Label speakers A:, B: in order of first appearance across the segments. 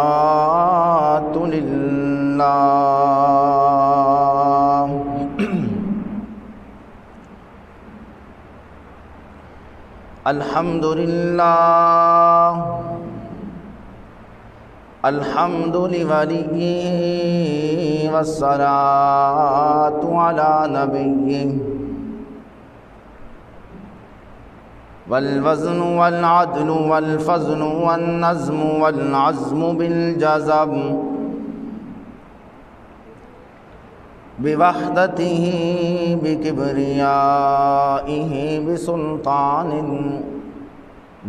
A: الصفات لله الحمد لله الحمد لوليه والصلاة على نبيه والوزن والعدل والفضل والنظم والعزم بالجزم بوحدته بكبريائه بسلطان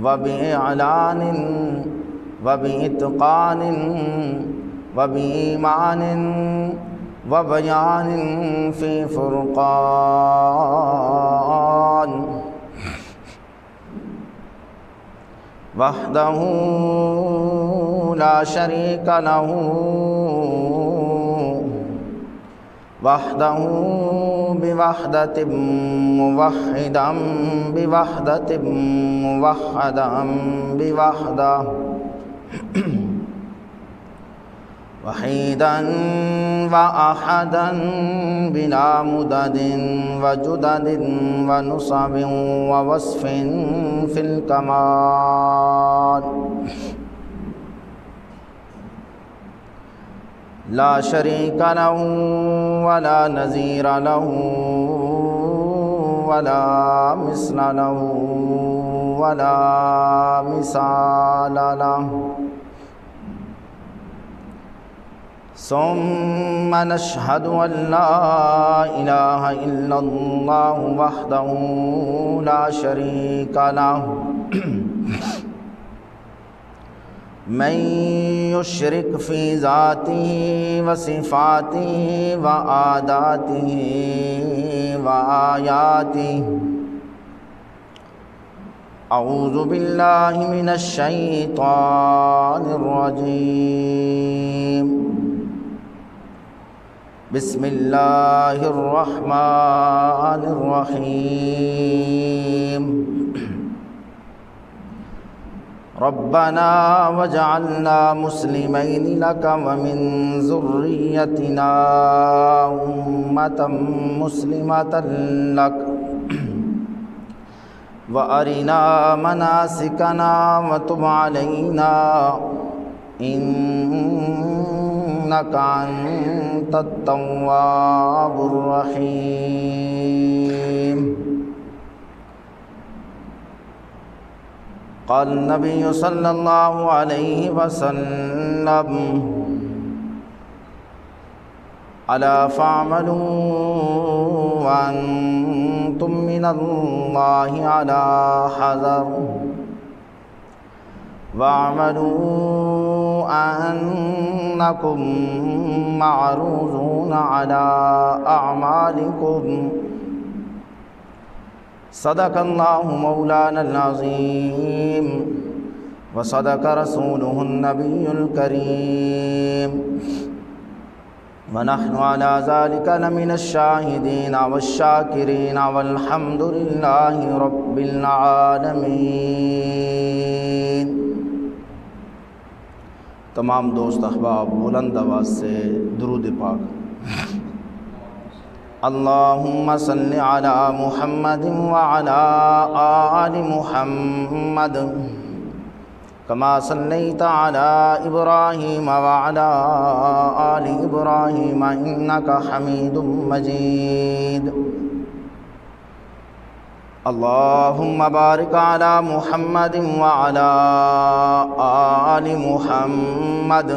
A: وبإعلان وبإتقان وبإيمان وبيان في فرقان وحده لا شريك له وحده بوحدة موحدا بوحدة موحدا بوحده وحيدا وأحدا بلا مدد وجدد ونصب ووصف في الكمال لا شريك له ولا نظير له ولا مثل له ولا مثال له ثم نشهد أن لا إله إلا الله وحده لا شريك له من يشرك في ذاته وصفاته وعاداته وآياته أعوذ بالله من الشيطان الرجيم بسم الله الرحمن الرحيم ربنا وجعلنا مسلمين لك ومن ذريتنا أمة مسلمة لك وأرنا مناسكنا وتب علينا إنك أنت التواب الرحيم قال النبي صلى الله عليه وسلم ألا فاعملوا وأنتم من الله على حذر واعملوا أنكم معروضون على أعمالكم صدق الله مولانا العظيم وصدق رسوله النبي الكريم ونحن على ذلك لمن الشاهدين والشاكرين والحمد لله رب العالمين۔ تمام دوست احباب بلند آواز سے درود پاک۔ اللہم صل علی محمد وعلی آل محمد کما صلیت علی ابراہیم وعلی آل ابراہیم انک حمید مجید۔ اللہم بارک علی محمد وعلی آل محمد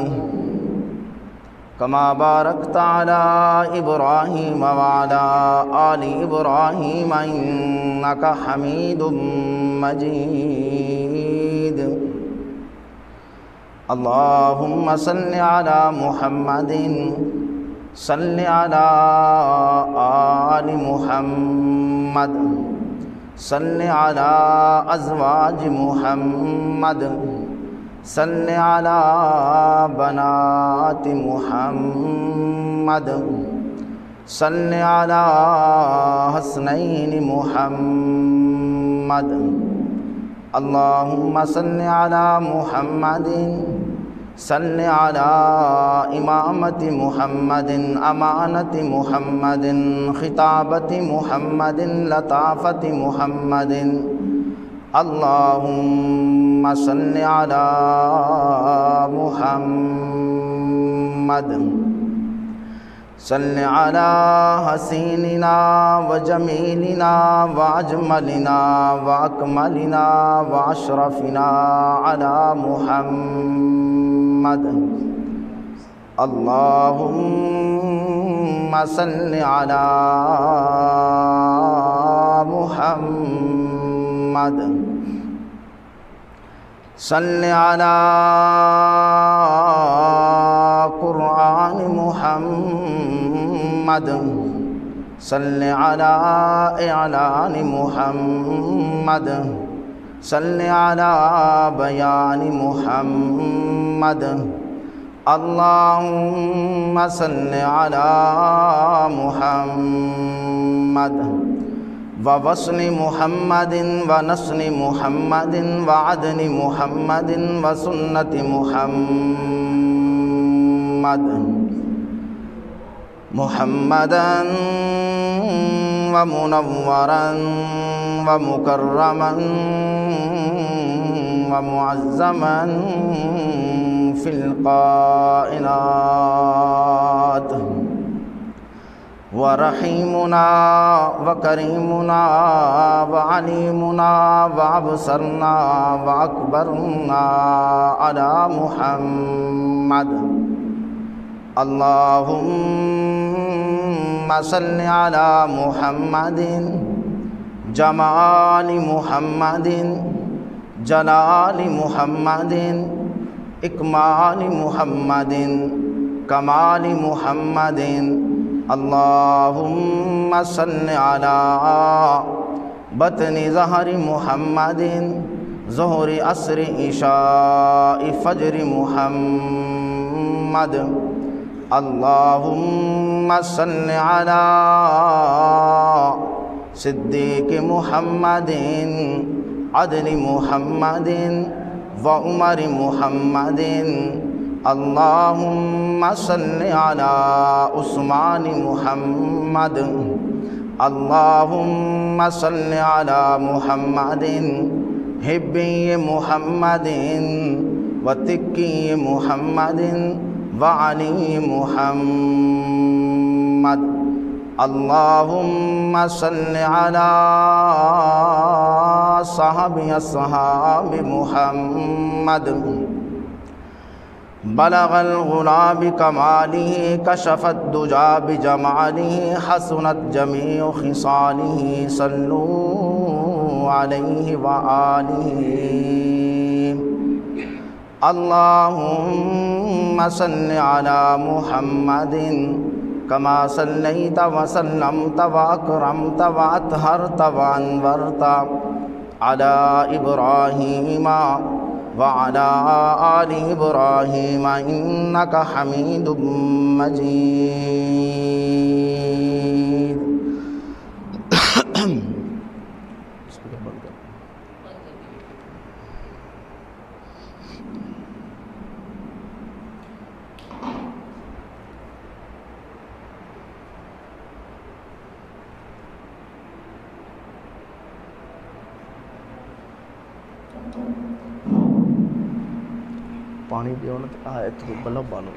A: کما بارکت علی ابراہیم وعلی آل ابراہیم انک حمید مجید۔ اللہم صل علی محمد صل علی آل محمد صل علی ازواج محمد صل علی بنات محمد صل علی حسنین محمد۔ اللہم صل علی محمد صل على إمامة محمد أمانة محمد خطابة محمد لطافة محمد اللهم صل على محمد صل على حسيننا وجميلنا وأجملنا وأكملنا وأشرفنا على محمد اللهم صل على محمد صل على قرآن محمد صل على إعلان محمد صل على بيان محمد اللهم صل على محمد ووصل محمد ونسل محمد وعدل محمد وسنة محمد محمدا ومنورا ومكرما ومعزما في القائنات ورحيمنا وكريمنا وعليمنا وأبصرنا وأكبرنا على محمد اللهم صل على محمد جمال محمد جلال محمد إكمال محمد كمال محمد اللهم صل على بطن ظهر محمد ظهر عصر عشاء فجر محمد اللهم صل على صديق محمد عدل محمد وعمر محمد اللهم صل على عثمان محمد اللهم صل على محمد حبي محمد وتقي محمد وعلي محمد اللهم صل على صحابي أصحاب محمد بلغ الغلا بكماله كشف الدجى بجماله حسنت جميع خصاله صلوا عليه وآله اللهم صل على محمد كما صليت وسلمت وأكرمت وأطهرت وأنورت على إبراهيم وعلى آل إبراهيم إنك حميد مجيد پانی دیو نا تو بلب بالو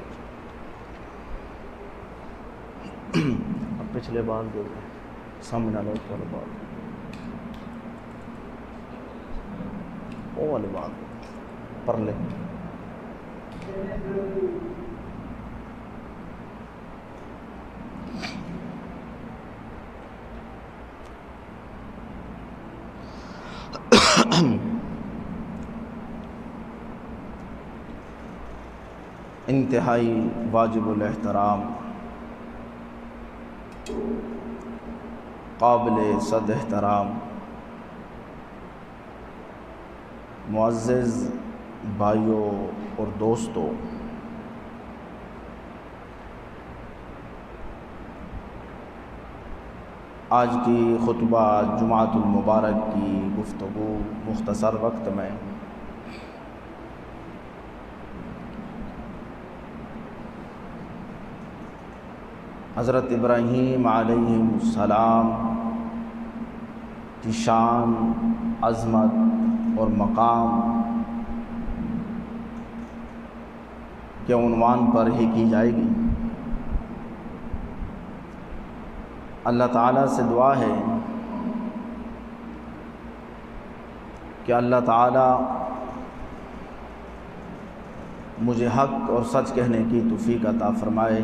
A: اب پچھلے بال دو سامنے والے والے بال وہ والے بال پرلے انتہائی واجب الاحترام قابل صد احترام معزز بھائیوں اور دوستوں، آج کی خطبہ جمعۃ المبارک کی گفتگو مختصر وقت میں حضرت ابراہیم علیہ السلام کی شان، عظمت اور مقام کے عنوان پر ہی کی جائے گی۔ اللہ تعالیٰ سے دعا ہے کہ اللہ تعالیٰ مجھے حق اور سچ کہنے کی توفیق عطا فرمائے،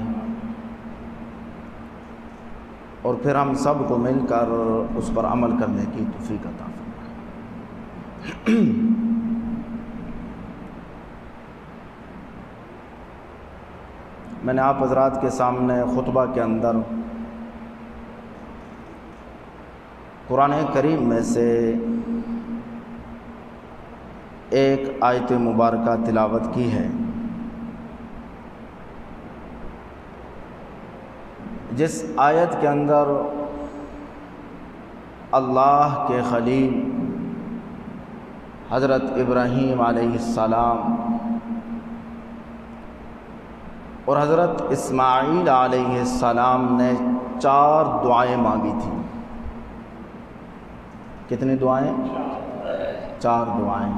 A: اور پھر ہم سب کو مل کر اس پر عمل کرنے کی توفیق عطا فرمائے۔ میں نے آپ حضرات کے سامنے خطبہ کے اندر قرآن کریم میں سے ایک آیت مبارکہ تلاوت کی ہے، جس آیت کے اندر اللہ کے خلیل حضرت ابراہیم علیہ السلام اور حضرت اسماعیل علیہ السلام نے 4 دعائیں مانگی تھیں۔ کتنی دعائیں؟ 4 دعائیں۔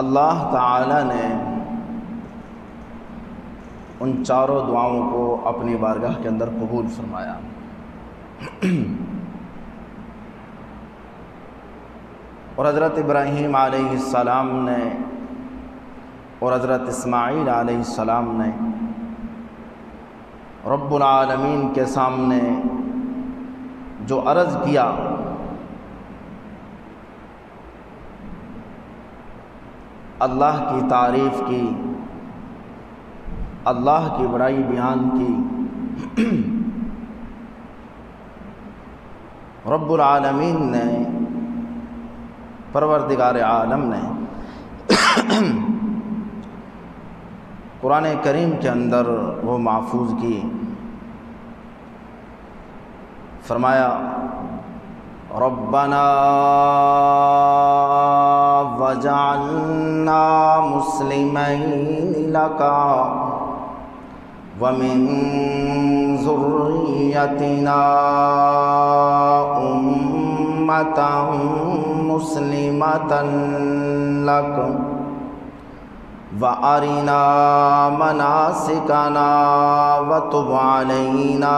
A: اللہ تعالی نے ان 4 دعاؤں کو اپنی بارگاہ کے اندر قبول فرمایا۔ اور حضرت ابراہیم علیہ السلام نے اور حضرت اسماعیل علیہ السلام نے رب العالمین کے سامنے جو عرض کیا، اللہ کی تعریف کی، اللہ کی بڑائی بیان کی، رب العالمین نے، پروردگار عالم نے قرآن کریم کے اندر وہ محفوظ کی۔ فرمایا ربنا وجعلنا مسلمین لک ومن ذریتنا امۃ مسلمۃ لک وَأَرِنَا مَنَاسِكَنَا وَتُبْ عَلَيْنَا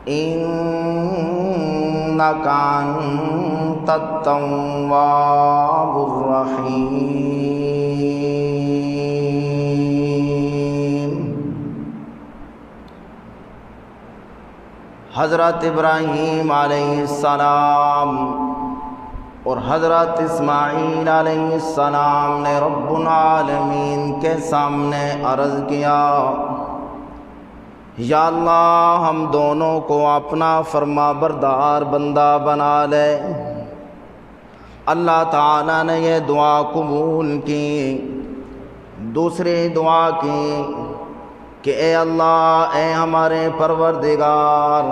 A: إِنَّكَ أَنْتَ التَّوَّابُ الرَّحِيمُ۔ حضرت ابراہیم علیہ السلام اور حضرت اسماعیل علیہ السلام نے رب العالمین کے سامنے عرض کیا، یا اللہ ہم دونوں کو اپنا فرما بردار بندہ بنا لے۔ اللہ تعالیٰ نے یہ دعا قبول کی۔ دوسری دعا کی کہ اے اللہ، اے ہمارے پروردگار،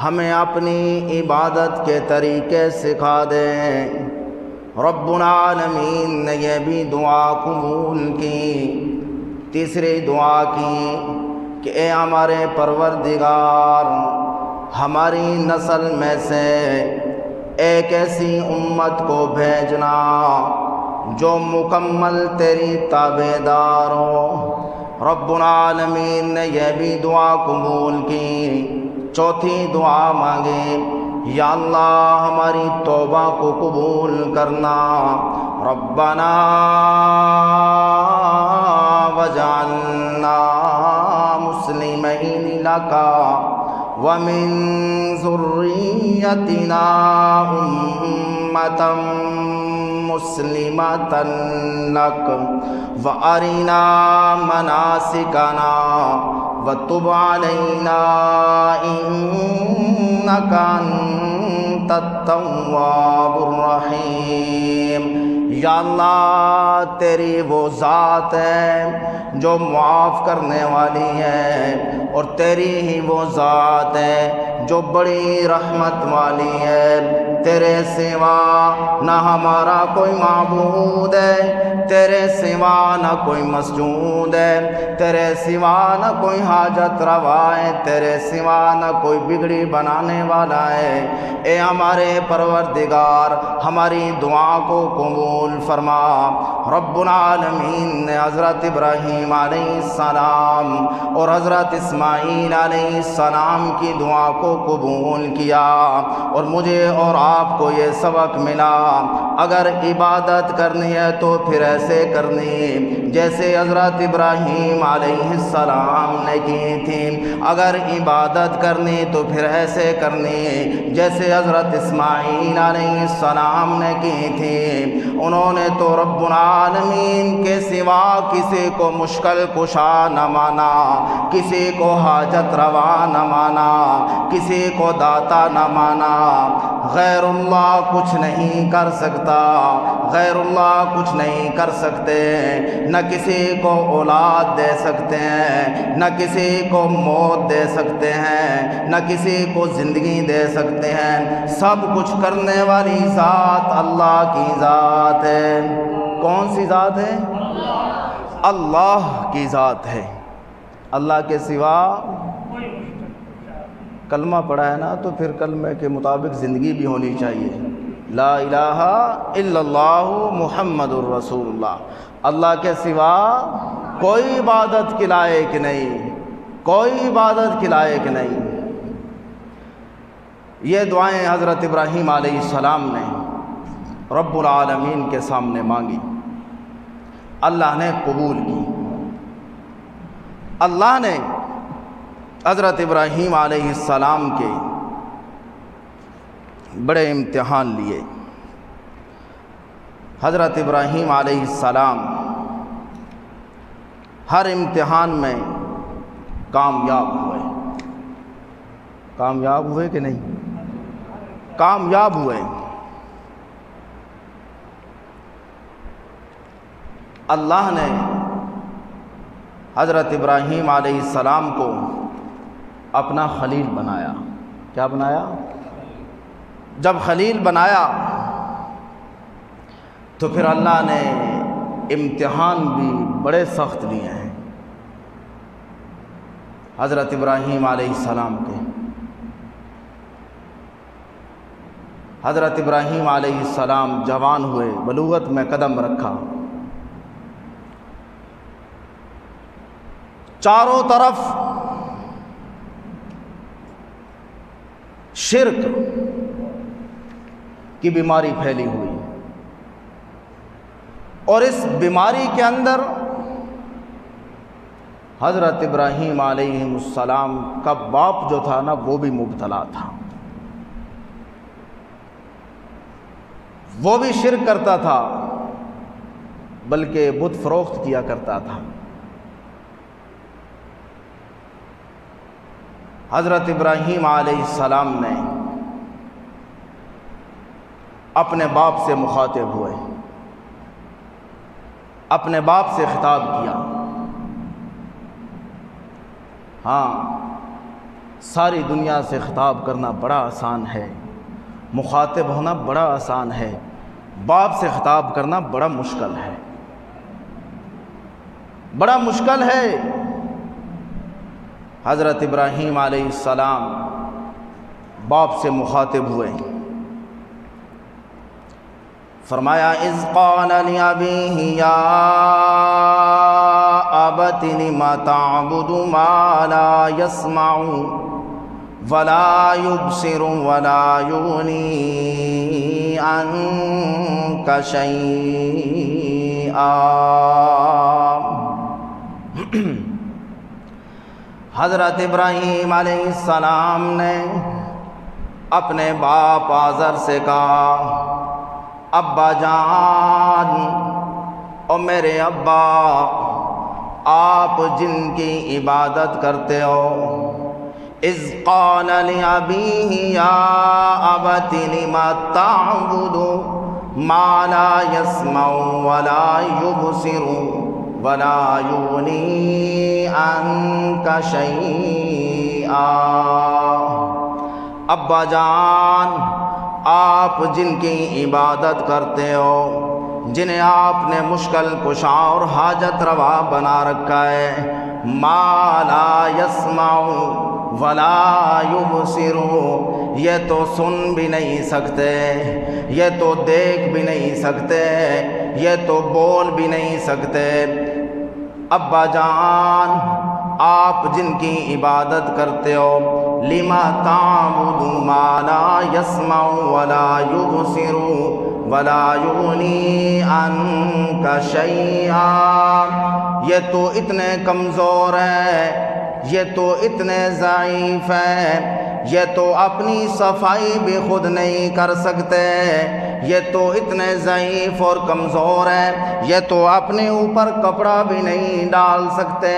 A: ہمیں اپنی عبادت کے طریقے سکھا دے۔ رب العالمین نے یہ بھی دعا قبول کی۔ تیسری دعا کی کہ اے ہمارے پروردگار، ہماری نسل میں سے ایک ایسی امت کو بھیجنا جو مکمل تیری تابعدار ہو۔ رب العالمین نے یہ بھی دعا قبول کی۔ چوتھی دعا مانگی، یا اللہ ہماری توبہ کو قبول کرنا۔ ربنا وجعلنا مسلمین لک ومن ذریتنا امۃ مسلمۃ لک وارنا مناسکنا وتب علینا انک انت التواب الرحیم۔ یا اللہ تیری وہ ذات ہے جو معاف کرنے والی ہے، اور تیری ہی وہ ذات ہے جو بڑی رحمت والی ہے۔ تیرے سوا نہ ہمارا کوئی معبود ہے، تیرے سوا نہ کوئی مسجود ہے، تیرے سوا نہ کوئی حاجت روا ہے، تیرے سوا نہ کوئی بگڑی بنانے والا ہے۔ اے ہمارے پروردگار، ہماری دعا کو قبول فرما۔ رب العالمین نے حضرت ابراہیم علیہ السلام اور حضرت اسماعیل علیہ السلام کی دعا کو قبول کیا، اور مجھے اور آپ کو یہ سبق ملا، اگر عبادت کرنی ہے تو پھر ایسے کرنی جیسے حضرت ابراہیم علیہ السلام نے کی تھی، اگر عبادت کرنی تو پھر ایسے کرنی جیسے حضرت اسماعیل علیہ السلام نے کی تھی۔ انہوں نے تو رب العالمین کے سوا کسی کو مشکل کشا نہ مانا، کسی کو حاجت روا نہ مانا، کسی کو داتا نہ مانا۔ غیر اللہ کچھ نہیں کر سکتا، غیر اللہ کچھ نہیں کر سکتے، نہ کسی کو اولاد دے سکتے ہیں، نہ کسی کو موت دے سکتے ہیں، نہ کسی کو زندگی دے سکتے ہیں۔ سب کچھ کرنے والی ذات اللہ کی ذات ہے۔ کون سی ذات ہے؟ اللہ کی ذات ہے۔ اللہ کے سوا کلمہ پڑھا ہے نا، تو پھر کلمے کے مطابق زندگی بھی ہونی چاہیے۔ لا الہ الا اللہ محمد الرسول اللہ۔ اللہ کے سوا کوئی عبادت کے لائق نہیں، کوئی عبادت کے لائق نہیں۔ یہ دعائیں حضرت ابراہیم علیہ السلام نے رب العالمین کے سامنے مانگی، اللہ نے قبول کی۔ اللہ نے حضرت ابراہیم علیہ السلام کے بڑے امتحان لیے۔ حضرت ابراہیم علیہ السلام ہر امتحان میں کامیاب ہوئے۔ کامیاب ہوئے کہ نہیں؟ کامیاب ہوئے۔ اللہ نے حضرت ابراہیم علیہ السلام کو اپنا خلیل بنایا۔ کیا بنایا؟ جب خلیل بنایا تو پھر اللہ نے امتحان بھی بڑے سخت لیے ہیں حضرت ابراہیم علیہ السلام کے۔ حضرت ابراہیم علیہ السلام جوان ہوئے، بلوغت میں قدم رکھا، چاروں طرف شرک کی بیماری پھیلی ہوئی، اور اس بیماری کے اندر حضرت ابراہیم علیہ السلام کا باپ جو تھا نا، وہ بھی مبتلا تھا، وہ بھی شرک کرتا تھا، بلکہ بت فروخت کیا کرتا تھا۔ حضرت ابراہیم علیہ السلام نے اپنے باپ سے مخاطب ہوئے، اپنے باپ سے خطاب کیا۔ ہاں، ساری دنیا سے خطاب کرنا بڑا آسان ہے، مخاطب ہونا بڑا آسان ہے، باپ سے خطاب کرنا بڑا مشکل ہے، بڑا مشکل ہے۔ حضرت ابراہیم علیہ السلام باپ سے مخاطب ہوئے، فرمایا اذ قال لأبیہ یا ابت لم تعبد ما لا يسمع ولا يبصر ولا یغنی عنک شیئا۔ حضرت ابراہیم علیہ السلام نے اپنے باپ آزر سے کہا، ابا جان، اور میرے ابا، آپ جن کی عبادت کرتے ہو، اذ قال لأبیہ یا ابت لم تعبد ما لا يسمع ولا يبصر ولا یغنی عنک شیئا۔ ابا جان، آپ جن کی عبادت کرتے ہو، جنہیں آپ نے مشکل کشا اور حاجت روا بنا رکھا ہے، ما لا یسمع ولا یبصر، یہ تو سن بھی نہیں سکتے، یہ تو دیکھ بھی نہیں سکتے، یہ تو بول بھی نہیں سکتے۔ ابا جان، آپ جن کی عبادت کرتے ہو، لما تعبد ما لا یسمع ولا یبصر ولا یغنی عنک شیئا، یہ تو اتنے کمزور ہیں، یہ تو اتنے ضعیف ہیں، یہ تو اپنی صفائی بھی خود نہیں کر سکتے، یہ تو اتنے ضعیف اور کمزور ہیں، یہ تو اپنے اوپر کپڑا بھی نہیں ڈال سکتے،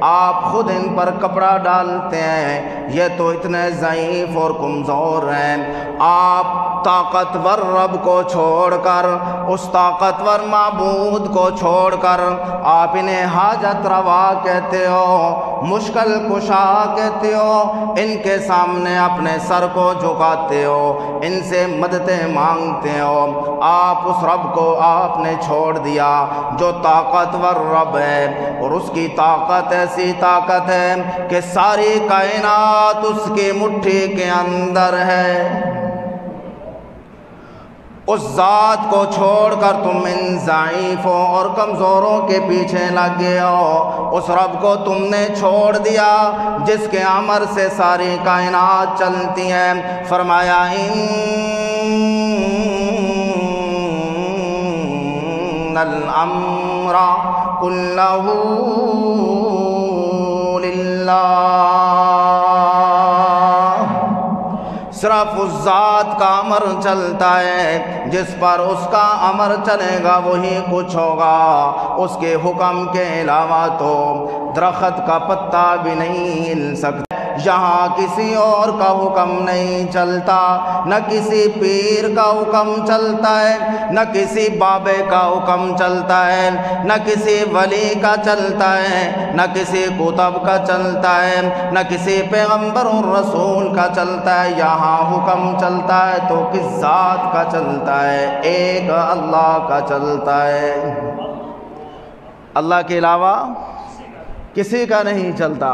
A: آپ خود ان پر کپڑا ڈالتے ہیں، یہ تو اتنے ضعیف اور کمزور ہیں۔ آپ طاقتور رب کو چھوڑ کر، اس طاقتور معبود کو چھوڑ کر، آپ انہیں حاجت روا کہتے ہو، مشکل کشا کہتے ہو، ان کے سامنے اپنے سر کو جھکاتے ہو، ان سے مددیں مانگتے ہو۔ آپ اس رب کو آپ نے چھوڑ دیا جو طاقتور رب ہے، اور اس کی طاقت ایسی طاقت ہے کہ ساری کائنات اس کی مٹھی کے اندر ہے۔ اس ذات کو چھوڑ کر تم ان ضعیفوں اور کمزوروں کے پیچھے لگ گئے ہو، اس رب کو تم نے چھوڑ دیا جس کے امر سے ساری کائنات چلتی ہیں۔ فرمایا ان الامر کلہ للہ، صرف اس ذات کا امر چلتا ہے، جس پر اس کا امر چلے گا وہی کچھ ہوگا، اس کے حکم کے علاوہ تو درخت کا پتا بھی نہیں ہل سکتا۔ یہاں کسی اور کا حکم نہیں چلتا، نہ کسی پیر کا حکم چلتا ہے، نہ کسی بابے کا حکم چلتا ہے، نہ کسی ولی کا چلتا ہے، نہ کسی کتب کا چلتا ہے، نہ کسی پیغمبر اور رسول کا چلتا ہے۔ یہاں حکم چلتا ہے تو کس ذات کا چلتا ہے؟ ایک اللہ کا چلتا ہے، اللہ کے علاوہ کسی کا نہیں چلتا۔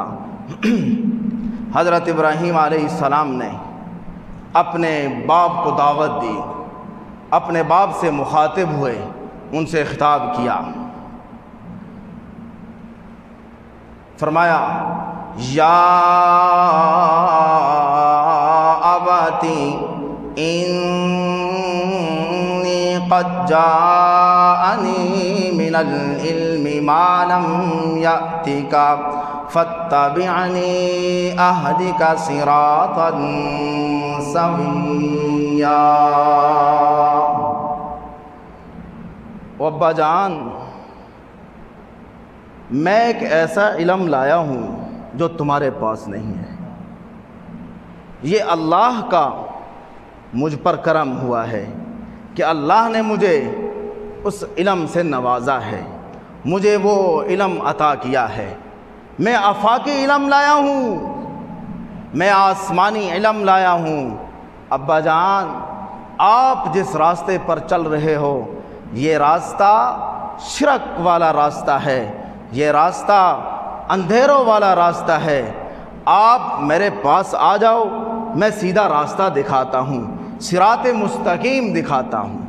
A: حضرت ابراہیم علیہ السلام نے اپنے باپ کو دعوت دی، اپنے باپ سے مخاطب ہوئے، ان سے خطاب کیا، فرمایا یا ابتی انی قد جاءنی من العلم ما لم یأتک فاتبعنی اہدک صراطا سویا۔ ابا جان، میں ایک ایسا علم لایا ہوں جو تمہارے پاس نہیں ہے، یہ اللہ کا مجھ پر کرم ہوا ہے کہ اللہ نے مجھے اس علم سے نوازا ہے، مجھے وہ علم عطا کیا ہے۔ میں آفاقی علم لایا ہوں، میں آسمانی علم لایا ہوں۔ ابا جان، آپ جس راستے پر چل رہے ہو یہ راستہ شرک والا راستہ ہے، یہ راستہ اندھیروں والا راستہ ہے۔ آپ میرے پاس آ جاؤ، میں سیدھا راستہ دکھاتا ہوں، صراط مستقیم دکھاتا ہوں،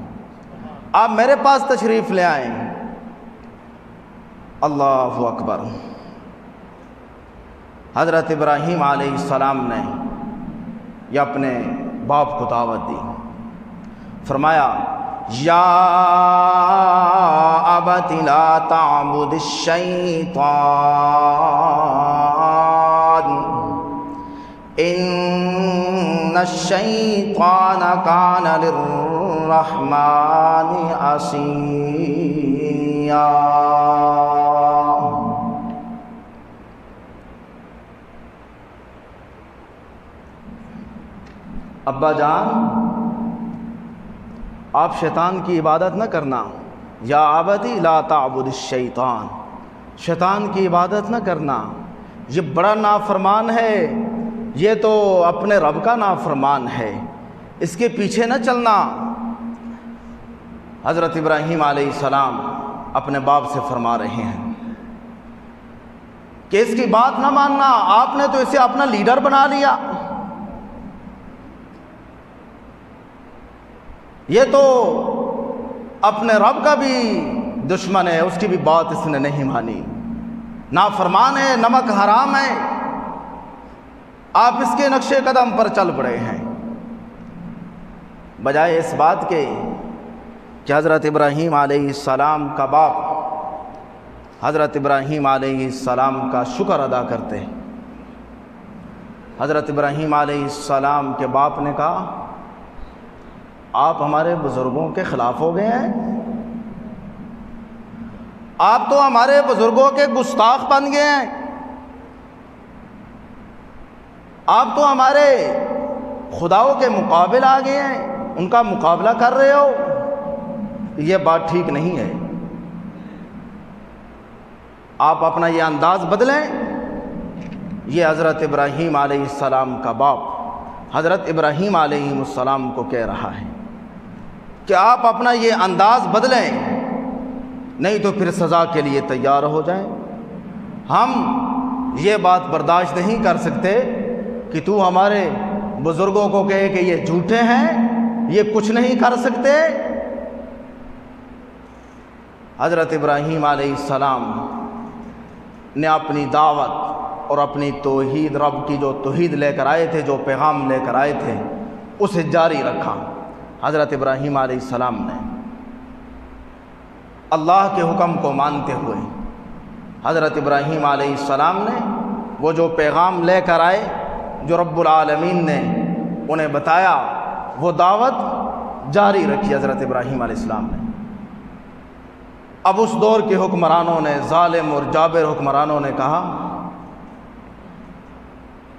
A: آپ میرے پاس تشریف لے آئیں۔ اللہ اکبر۔ حضرت ابراہیم علیہ السلام نے یہ اپنے باپ کو دعوت دی، فرمایا یا ابت لا تعبد الشیطان ان الشیطان کان للرحمن عصیا۔ ابا جان، آپ شیطان کی عبادت نہ کرنا، یا ابتی لا تعبد الشیطان، شیطان کی عبادت نہ کرنا، یہ بڑا نافرمان ہے، یہ تو اپنے رب کا نافرمان ہے، اس کے پیچھے نہ چلنا۔ حضرت ابراہیم علیہ السلام اپنے باپ سے فرما رہے ہیں کہ اس کی بات نہ ماننا، آپ نے تو اسے اپنا لیڈر بنا لیا، یہ تو اپنے رب کا بھی دشمن ہے، اس کی بھی بات اس نے نہیں مانی، نافرمان ہے، نمک حرام ہے، آپ اس کے نقش قدم پر چل پڑے ہیں۔ بجائے اس بات کے کہ حضرت ابراہیم علیہ السلام کا باپ حضرت ابراہیم علیہ السلام کا شکر ادا کرتے ہیں، حضرت ابراہیم علیہ السلام کے باپ نے کہا آپ ہمارے بزرگوں کے خلاف ہو گئے ہیں، آپ تو ہمارے بزرگوں کے گستاخ بن گئے ہیں، آپ تو ہمارے خداؤں کے مقابل آ گئے ہیں، ان کا مقابلہ کر رہے ہو، یہ بات ٹھیک نہیں ہے، آپ اپنا یہ انداز بدلیں۔ یہ حضرت ابراہیم علیہ السلام کا باپ حضرت ابراہیم علیہ السلام کو کہہ رہا ہے کہ آپ اپنا یہ انداز بدلیں، نہیں تو پھر سزا کے لیے تیار ہو جائیں۔ ہم یہ بات برداشت نہیں کر سکتے کہ تو ہمارے بزرگوں کو کہے کہ یہ جھوٹے ہیں، یہ کچھ نہیں کر سکتے۔ حضرت ابراہیم علیہ السلام نے اپنی دعوت اور اپنی توحید، رب کی جو توحید لے کر آئے تھے، جو پیغام لے کر آئے تھے، اسے جاری رکھا۔ حضرت ابراہیم علیہ السلام نے اللہ کے حکم کو مانتے ہوئے، حضرت ابراہیم علیہ السلام نے وہ جو پیغام لے کر آئے، جو رب العالمین نے انہیں بتایا، وہ دعوت جاری رکھی حضرت ابراہیم علیہ السلام نے۔ اب اس دور کے حکمرانوں نے، ظالم اور جابر حکمرانوں نے کہا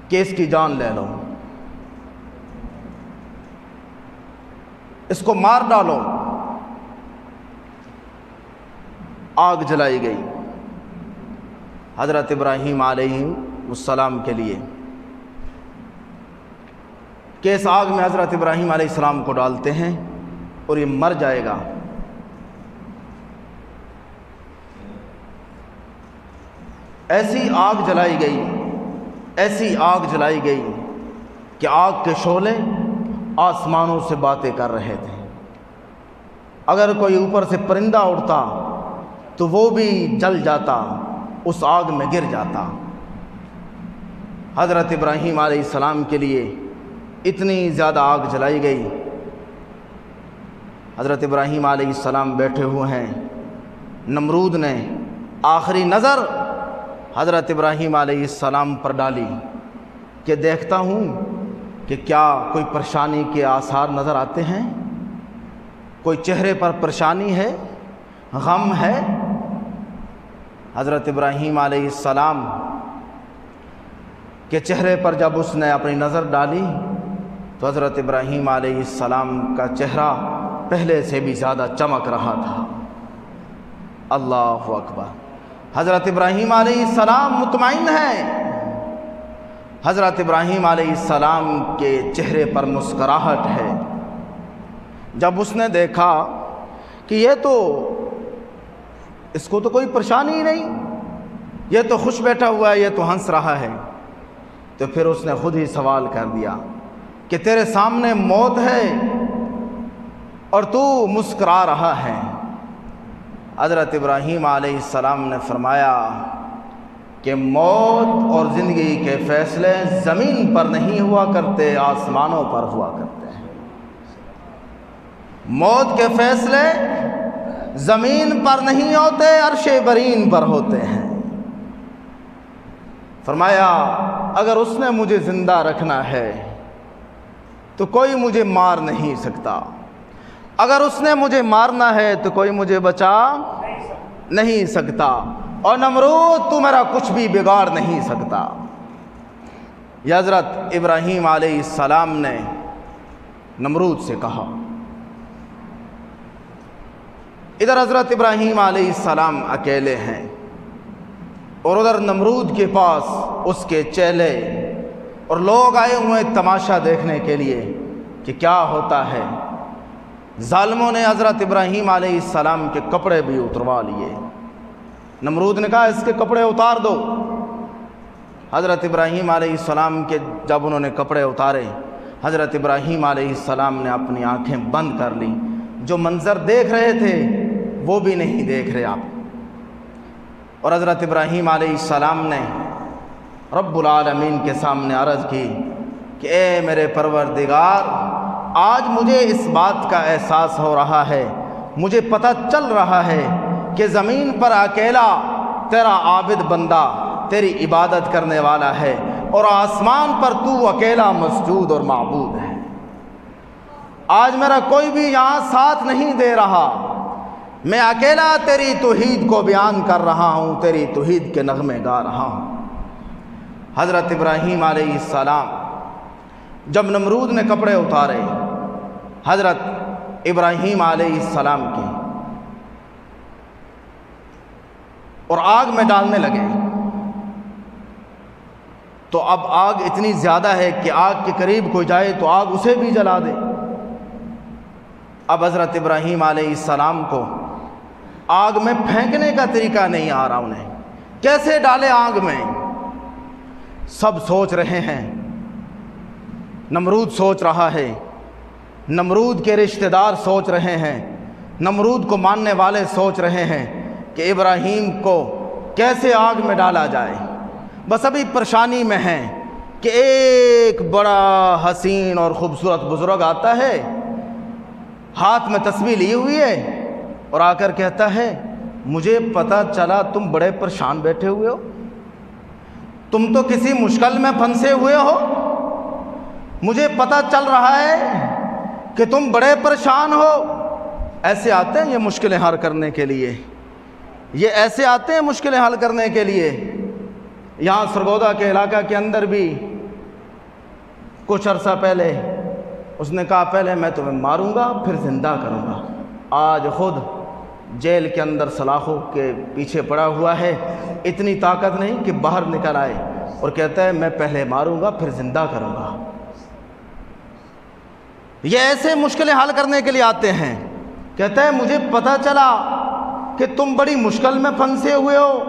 A: کہ اس کی جان لے لو، اس کو مار ڈالو۔ آگ جلائی گئی حضرت ابراہیم علیہ السلام کے لیے کہ اس آگ میں حضرت ابراہیم علیہ السلام کو ڈالتے ہیں اور یہ مر جائے گا۔ ایسی آگ جلائی گئی، ایسی آگ جلائی گئی کہ آگ کے شعلے آسمانوں سے باتیں کر رہے تھے، اگر کوئی اوپر سے پرندہ اڑتا تو وہ بھی جل جاتا، اس آگ میں گر جاتا۔ حضرت ابراہیم علیہ السلام کے لیے اتنی زیادہ آگ جلائی گئی۔ حضرت ابراہیم علیہ السلام بیٹھے ہوئے ہیں، نمرود نے آخری نظر حضرت ابراہیم علیہ السلام پر ڈالی کہ دیکھتا ہوں کہ کیا کوئی پریشانی کے آثار نظر آتے ہیں، کوئی چہرے پر پریشانی ہے، غم ہے۔ حضرت ابراہیم علیہ السلام کے چہرے پر جب اس نے اپنی نظر ڈالی تو حضرت ابراہیم علیہ السلام کا چہرہ پہلے سے بھی زیادہ چمک رہا تھا۔ اللہ اکبر۔ حضرت ابراہیم علیہ السلام مطمئن ہیں، حضرت ابراہیم علیہ السلام کے چہرے پر مسکراہٹ ہے۔ جب اس نے دیکھا کہ یہ تو اس کو تو کوئی پریشانی ہی نہیں، یہ تو خوش بیٹھا ہوا ہے، یہ تو ہنس رہا ہے، تو پھر اس نے خود ہی سوال کر دیا کہ تیرے سامنے موت ہے اور تو مسکرا رہا ہے۔ حضرت ابراہیم علیہ السلام نے فرمایا کہ موت اور زندگی کے فیصلے زمین پر نہیں ہوا کرتے، آسمانوں پر ہوا کرتے ہیں۔ موت کے فیصلے زمین پر نہیں ہوتے، عرش برین پر ہوتے ہیں۔ فرمایا اگر اس نے مجھے زندہ رکھنا ہے تو کوئی مجھے مار نہیں سکتا، اگر اس نے مجھے مارنا ہے تو کوئی مجھے بچا نہیں سکتا، اور نمرود تو میرا کچھ بھی بگاڑ نہیں سکتا۔ یہ حضرت ابراہیم علیہ السلام نے نمرود سے کہا۔ ادھر حضرت ابراہیم علیہ السلام اکیلے ہیں اور ادھر نمرود کے پاس اس کے چیلے اور لوگ آئے ہوئے تماشا دیکھنے کے لیے کہ کیا ہوتا ہے۔ ظالموں نے حضرت ابراہیم علیہ السلام کے کپڑے بھی اتروا لیے۔ نمرود نے کہا اس کے کپڑے اتار دو۔ حضرت ابراہیم علیہ السلام کے جب انہوں نے کپڑے اتارے، حضرت ابراہیم علیہ السلام نے اپنی آنکھیں بند کر لیں۔ جو منظر دیکھ رہے تھے وہ بھی نہیں دیکھ رہے آپ۔ اور حضرت ابراہیم علیہ السلام نے رب العالمین کے سامنے عرض کی کہ اے میرے پروردگار، آج مجھے اس بات کا احساس ہو رہا ہے، مجھے پتہ چل رہا ہے کہ زمین پر اکیلا تیرا عابد بندہ تیری عبادت کرنے والا ہے، اور آسمان پر تو اکیلا مسجود اور معبود ہے۔ آج میرا کوئی بھی یہاں ساتھ نہیں دے رہا، میں اکیلا تیری توحید کو بیان کر رہا ہوں، تیری توحید کے نغمے گا رہا ہوں۔ حضرت ابراہیم علیہ السلام جب نمرود نے کپڑے اتارے حضرت ابراہیم علیہ السلام کے اور آگ میں ڈالنے لگے، تو اب آگ اتنی زیادہ ہے کہ آگ کے قریب کوئی جائے تو آگ اسے بھی جلا دے۔ اب حضرت ابراہیم علیہ السلام کو آگ میں پھینکنے کا طریقہ نہیں آ رہا، انہیں کیسے ڈالے آگ میں۔ سب سوچ رہے ہیں، نمرود سوچ رہا ہے، نمرود کے رشتہ دار سوچ رہے ہیں، نمرود کو ماننے والے سوچ رہے ہیں کہ ابراہیم کو کیسے آگ میں ڈالا جائے۔ بس ابھی پریشانی میں ہیں کہ ایک بڑا حسین اور خوبصورت بزرگ آتا ہے، ہاتھ میں تسبیح لی ہوئی ہے، اور آ کر کہتا ہے مجھے پتہ چلا تم بڑے پریشان بیٹھے ہوئے ہو، تم تو کسی مشکل میں پھنسے ہوئے ہو، مجھے پتہ چل رہا ہے کہ تم بڑے پریشان ہو۔ ایسے آتے ہیں یہ مشکلیں حل کرنے کے لیے، یہ ایسے آتے ہیں مشکلیں حل کرنے کے لیے۔ یہاں سرگودا کے علاقہ کے اندر بھی کچھ عرصہ پہلے اس نے کہا پہلے میں تمہیں ماروں گا پھر زندہ کروں گا۔ آج خود جیل کے اندر سلاخوں کے پیچھے پڑا ہوا ہے، اتنی طاقت نہیں کہ باہر نکل آئے، اور کہتا ہے میں پہلے ماروں گا پھر زندہ کروں گا۔ یہ ایسے مشکلیں حل کرنے کے لیے آتے ہیں۔ کہتا ہے مجھے پتہ چلا کہ تم بڑی مشکل میں پھنسے ہوئے ہو،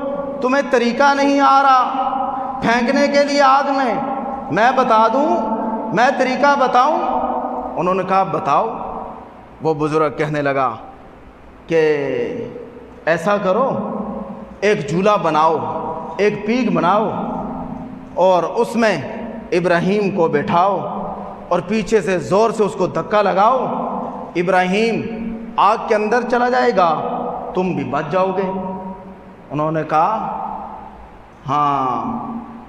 A: تمہیں طریقہ نہیں آ رہا پھینکنے کے لیے آگ میں بتا دوں، میں طریقہ بتاؤں؟ انہوں نے کہا بتاؤ۔ وہ بزرگ کہنے لگا کہ ایسا کرو، ایک جھولا بناؤ، ایک پیک بناؤ، اور اس میں ابراہیم کو بٹھاؤ، اور پیچھے سے زور سے اس کو دھکا لگاؤ، ابراہیم آگ کے اندر چلا جائے گا، تم بھی بچ جاؤ گے۔ انہوں نے کہا ہاں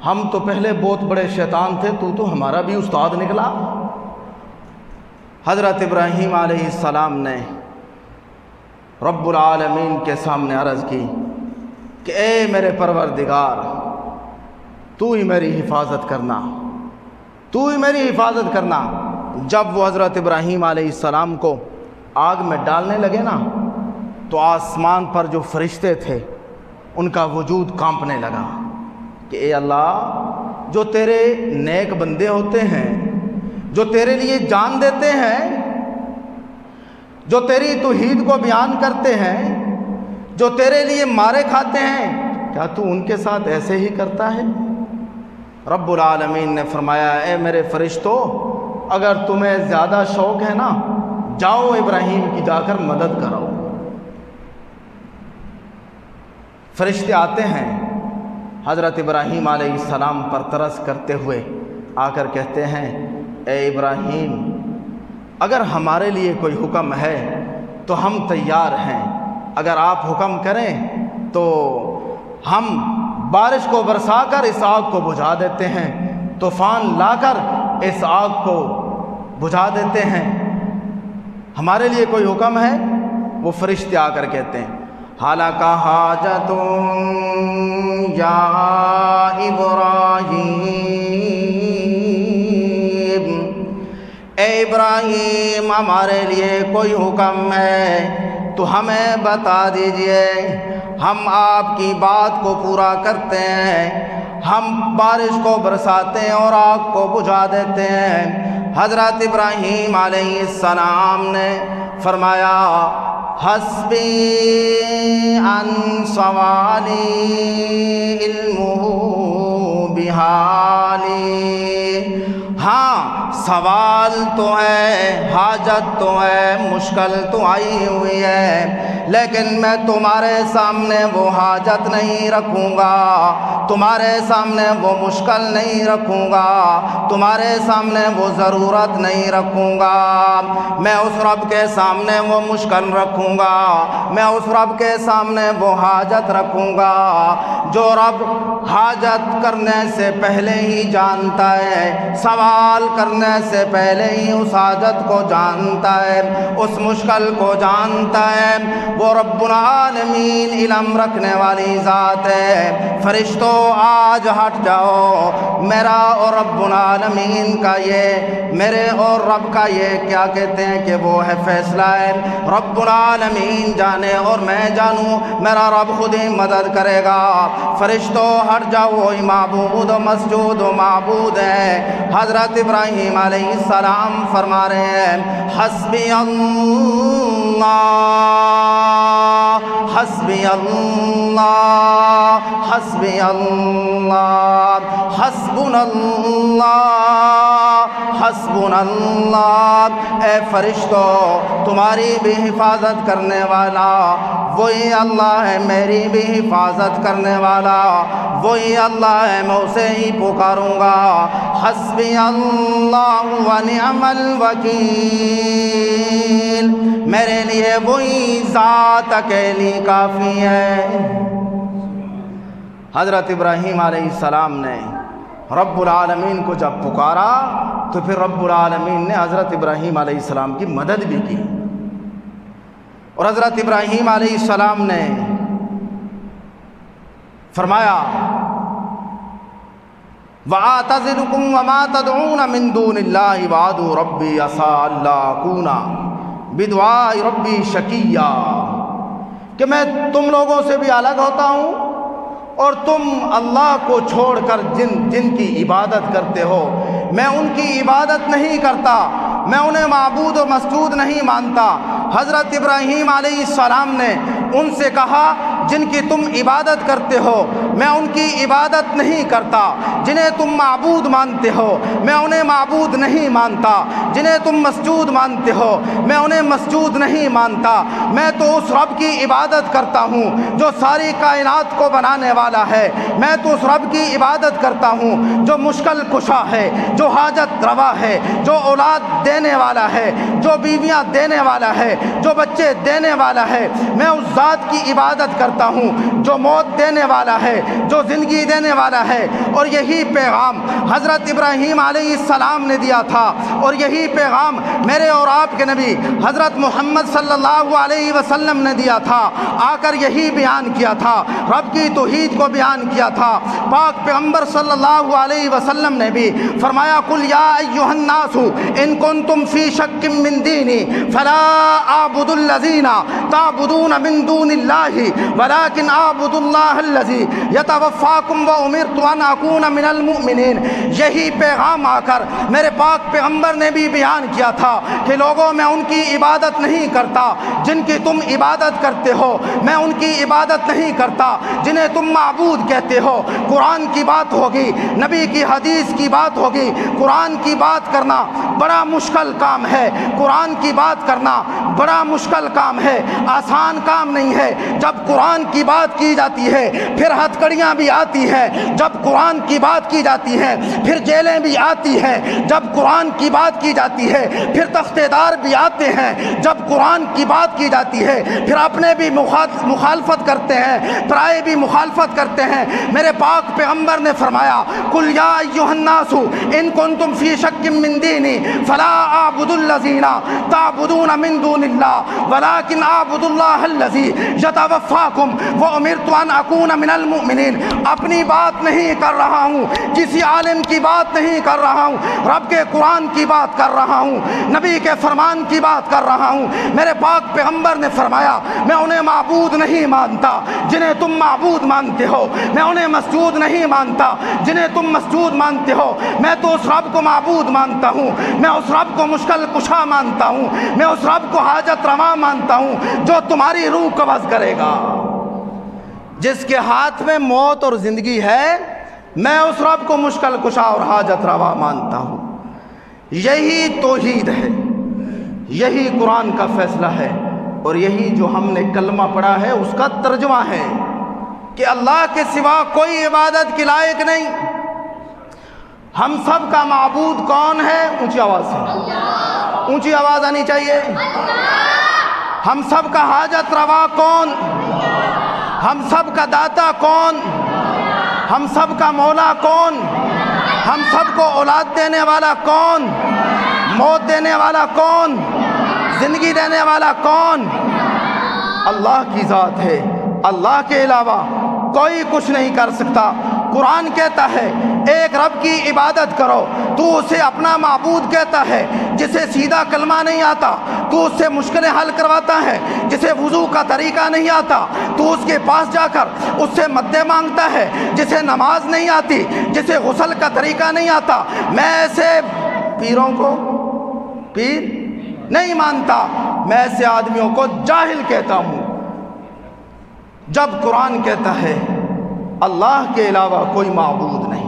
A: ہم تو پہلے بہت بڑے شیطان تھے، تو ہمارا بھی استاد نکلا۔ حضرت ابراہیم علیہ السلام نے رب العالمین کے سامنے عرض کی کہ اے میرے پروردگار، تو ہی میری حفاظت کرنا، تو ہی میری حفاظت کرنا۔ جب وہ حضرت ابراہیم علیہ السلام کو آگ میں ڈالنے لگے نا، تو آسمان پر جو فرشتے تھے ان کا وجود کانپنے لگا کہ اے اللہ، جو تیرے نیک بندے ہوتے ہیں، جو تیرے لیے جان دیتے ہیں، جو تیری توحید کو بیان کرتے ہیں، جو تیرے لیے مارے کھاتے ہیں، کیا تو ان کے ساتھ ایسے ہی کرتا ہے؟ رب العالمین نے فرمایا اے میرے فرشتوں، اگر تمہیں زیادہ شوق ہے نا، جاؤ ابراہیم کی جا کر مدد کرو۔ فرشتے آتے ہیں، حضرت ابراہیم علیہ السلام پر ترس کرتے ہوئے آ کر کہتے ہیں اے ابراہیم، اگر ہمارے لیے کوئی حکم ہے تو ہم تیار ہیں، اگر آپ حکم کریں تو ہم بارش کو برسا کر اس آگ کو بجھا دیتے ہیں، طوفان لا کر اس آگ کو بجھا دیتے ہیں، ہمارے لیے کوئی حکم ہے؟ وہ فرشتے آ کر کہتے ہیں حالکہ حاجت یا ابراہیم، اے ابراہیم ہمارے لیے کوئی حکم ہے تو ہمیں بتا دیجئے، ہم آپ کی بات کو پورا کرتے ہیں، ہم بارش کو برساتے ہیں اور آگ کو بجھا دیتے ہیں۔ حضرت ابراہیم علیہ السلام نے فرمایا حسبی ان سوالی علمہ بحالی، ہاں سوال تو ہے، حاجت تو ہے، مشکل تو آئی ہوئی ہے، لیکن میں تمہارے سامنے وہ حاجت نہیں رکھوں گا، تمہارے سامنے وہ مشکل نہیں رکھوں گا، تمہارے سامنے وہ ضرورت نہیں رکھوں گا۔ میں اس رب کے سامنے وہ مشکل رکھوں گا، میں اس رب کے سامنے وہ حاجت رکھوں گا جو رب حاجت کرنے سے پہلے ہی جانتا ہے، سوال کرنے سے پہلے ہی اس حاجت کو جانتا ہے، اس مشکل کو جانتا ہے۔ وہ رب العالمین علم رکھنے والی ذات ہے۔ فرشتوں آج ہٹ جاؤ، میرا اور رب العالمین کا یہ، میرے اور رب کا یہ کیا کہتے ہیں کہ وہ ہے فیصلہ ہے۔ رب العالمین جانے اور میں جانوں، میرا رب خود ہی مدد کرے گا۔ فرشتوں ہٹ جاؤ، وہی معبود و مسجود و معبود ہے۔ حضرت ابراہیم علیہ السلام فرما رہے ہیں حسبی اللہ حسبی اللہ حسبی اللہ حسبنا اللہ حسبنا اللہ۔ اے فرشتوں، تمہاری بھی حفاظت کرنے والا وہی اللہ ہے، میری بھی حفاظت کرنے والا وہی اللہ ہے، میں اسے ہی پکاروں گا۔ حسبی اللہ ونعم الوکیل، میرے لیے وہی ذات اکیلی کافی ہے۔ حضرت ابراہیم علیہ السلام نے رب العالمین کو جب پکارا تو پھر رب العالمین نے حضرت ابراہیم علیہ السلام کی مدد بھی کی، اور حضرت ابراہیم علیہ السلام نے فرمایا وَأَعْتَزِلُكُمْ وَمَا تَدْعُونَ مِن دُونِ اللَّهِ وَأَدْعُو رَبِّي عَسَىٰ أَلَّا أَكُونَ بِدُعَاءِ رَبِّي شَقِيًّا، کہ میں تم لوگوں سے بھی الگ ہوتا ہوں اور تم اللہ کو چھوڑ کر جن کی عبادت کرتے ہو، میں ان کی عبادت نہیں کرتا، میں انہیں معبود و مسجود نہیں مانتا۔ حضرت ابراہیم علیہ السلام نے ان سے کہا جن کی تم عبادت کرتے ہو میں ان کی عبادت نہیں کرتا، جنہیں تم معبود مانتے ہو میں انہیں معبود نہیں مانتا، جنہیں تم مسجود مانتے ہو میں انہیں مسجود نہیں مانتا، میں تو اس رب کی عبادت کرتا ہوں جو ساری کائنات کو بنانے والا ہے، میں تو اس رب کی عبادت کرتا ہوں جو مشکل کشا ہے، جو حاجت روا ہے، جو اولاد دینے والا ہے، جو بیویاں دینے والا ہے، جو بچے دینے والا ہے، میں اس ذات کی عبادت کرتا ہوں جو موت دینے والا ہے، جو زندگی دینے والا ہے۔ اور یہی پیغام حضرت ابراہیم علیہ السلام نے دیا تھا، اور یہی پیغام میرے اور آپ کے نبی حضرت محمد صلی اللہ علیہ وسلم نے دیا تھا، آ کر یہی بیان کیا تھا، رب کی توحید کو بیان کیا تھا۔ پاک پیغمبر صلی اللہ علیہ وسلم نے بھی فرمایا قل یا ایھا الناس ان کنتم فی شک من دینی فلا اعبد الذین تعبدون من دون اللہ ولکن اعبد اللہ الذی یتوفاکم وامرت ان اکون من المؤمنین۔ یہی پیغام آ کر میرے پاک پیغمبر نے بھی بیان کیا تھا کہ لوگوں میں ان کی عبادت نہیں کرتا جن کی تم عبادت کرتے ہو، میں ان کی عبادت نہیں کرتا جنہیں تم معبود کہتے ہو۔ قرآن کی بات ہوگی، نبی کی حدیث کی بات ہوگی، قرآن کی بات کرنا بڑا مشکل کام ہے، قرآن کی بات کرنا بڑا مشکل کام ہے، آسان کام نہیں ہے۔ جب قرآن کی بات کی جاتی ہے پھر ہتھ کڑیاں بھی آتی ہیں، جب قرآن کی بات کی جاتی ہے پھر جیلیں بھی آتی ہیں، جب قرآن کی بات کی جاتی ہے پھر تختے دار بھی آتے ہیں، جب قرآن کی بات کی جاتی ہے پھر اپنے بھی مخالفت کرتے ہیں، پرائے بھی مخالفت کرتے ہیں۔ میرے پاک پیغمبر نے فرمایا قل یا ایھا الناس ان کنتم فی شک من دینی
B: فلا اعبد الذین تعبدون من دون اللہ ولکن اعبد اللہ الذی یتوفاکم وامرت ان اکون من المؤمنین۔ اپنی بات نہیں کر رہا ہوں، کسی عالم کی بات نہیں کر رہا ہوں، رب کے قرآن کی بات کر رہا ہوں، نبی کے فرمان کی بات کر رہا ہوں۔ میرے پاک پیغمبر نے فرمایا میں انہیں معبود نہیں مانتا جنہیں تم معبود مانتے ہو، میں انہیں مسجود نہیں مانتا جنہیں تم مسجود مانتے ہو، میں تو اس رب کو معبود مانتا ہوں، میں اس رب کو مشکل کشا مانتا ہوں، میں اس رب کو حاجت روا مانتا ہوں جو تمہاری روح قبض کرے گا، جس کے ہاتھ میں موت اور زندگی ہے، میں اس رب کو مشکل کشا اور حاجت روا مانتا ہوں۔ یہی توحید ہے، یہی قرآن کا فیصلہ ہے، اور یہی جو ہم نے کلمہ پڑھا ہے اس کا ترجمہ ہے کہ اللہ کے سوا کوئی عبادت کے لائق نہیں۔ ہم سب کا معبود کون ہے؟ اونچی آواز سے، اونچی آواز آنی چاہیے۔ ہم سب کا حاجت روا کون؟ ہم سب کا داتا کون؟ ہم سب کا مولا کون؟ ہم سب کو اولاد دینے والا کون؟ موت دینے والا کون؟ زندگی دینے والا کون؟ اللہ کی ذات ہے، اللہ کے علاوہ کوئی کچھ نہیں کر سکتا۔ قرآن کہتا ہے ایک رب کی عبادت کرو، تو اسے اپنا معبود کہتا ہے، جسے سیدھا کلمہ نہیں آتا تو اس سے مشکلیں حل کرواتا ہے، جسے وضو کا طریقہ نہیں آتا تو اس کے پاس جا کر اس سے مدد مانگتا ہے، جسے نماز نہیں آتی، جسے غسل کا طریقہ نہیں آتا۔ میں ایسے پیروں کو پیر نہیں مانتا، میں ایسے آدمیوں کو جاہل کہتا ہوں۔ جب قرآن کہتا ہے اللہ کے علاوہ کوئی معبود نہیں،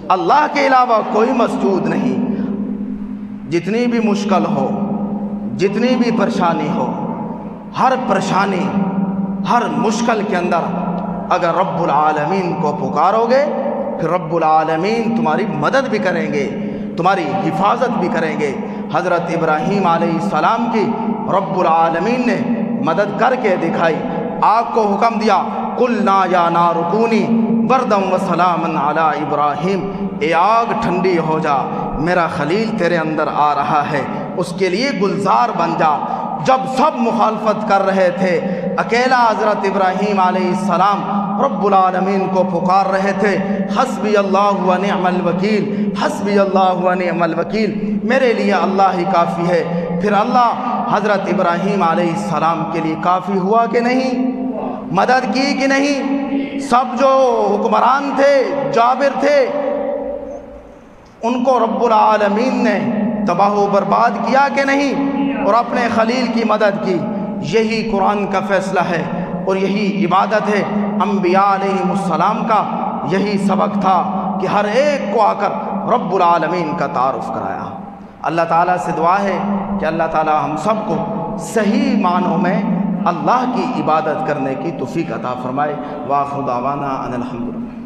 B: اللہ کے علاوہ کوئی مسجود نہیں، جتنی بھی مشکل ہو، جتنی بھی پریشانی ہو، ہر پریشانی، ہر مشکل کے اندر اگر رب العالمین کو پکارو گے پھر رب العالمین تمہاری مدد بھی کریں گے، تمہاری حفاظت بھی کریں گے۔ حضرت ابراہیم علیہ السلام کی رب العالمین نے مدد کر کے دکھائی، آگ کو حکم دیا قلنا یا نار کونی بردا وسلاما علی ابراہیم، اے آگ ٹھنڈی ہو جا، میرا خلیل تیرے اندر آ رہا ہے، اس کے لیے گلزار بن جا۔ جب سب مخالفت کر رہے تھے، اکیلا حضرت ابراہیم علیہ السلام رب العالمین کو پکار رہے تھے، حسبی اللہ و نعم الوکیل، حسبی اللہ و نعم الوکیل، میرے لیے اللہ ہی کافی ہے۔ پھر اللہ حضرت ابراہیم علیہ السلام کے لیے کافی ہوا کہ نہیں؟ مدد کی کہ نہیں؟ سب جو حکمران تھے، جابر تھے، ان کو رب العالمین نے تباہ و برباد کیا کہ نہیں؟ اور اپنے خلیل کی مدد کی۔ یہی قرآن کا فیصلہ ہے اور یہی عبادت ہے۔ انبیاء علیہ السلام کا یہی سبق تھا کہ ہر ایک کو آ کر رب العالمین کا تعارف کرایا۔ اللہ تعالیٰ سے دعا ہے کہ اللہ تعالیٰ ہم سب کو صحیح معنوں میں اللہ کی عبادت کرنے کی توفیق عطا فرمائے۔ وآخر دعوانا ان الحمدللہ۔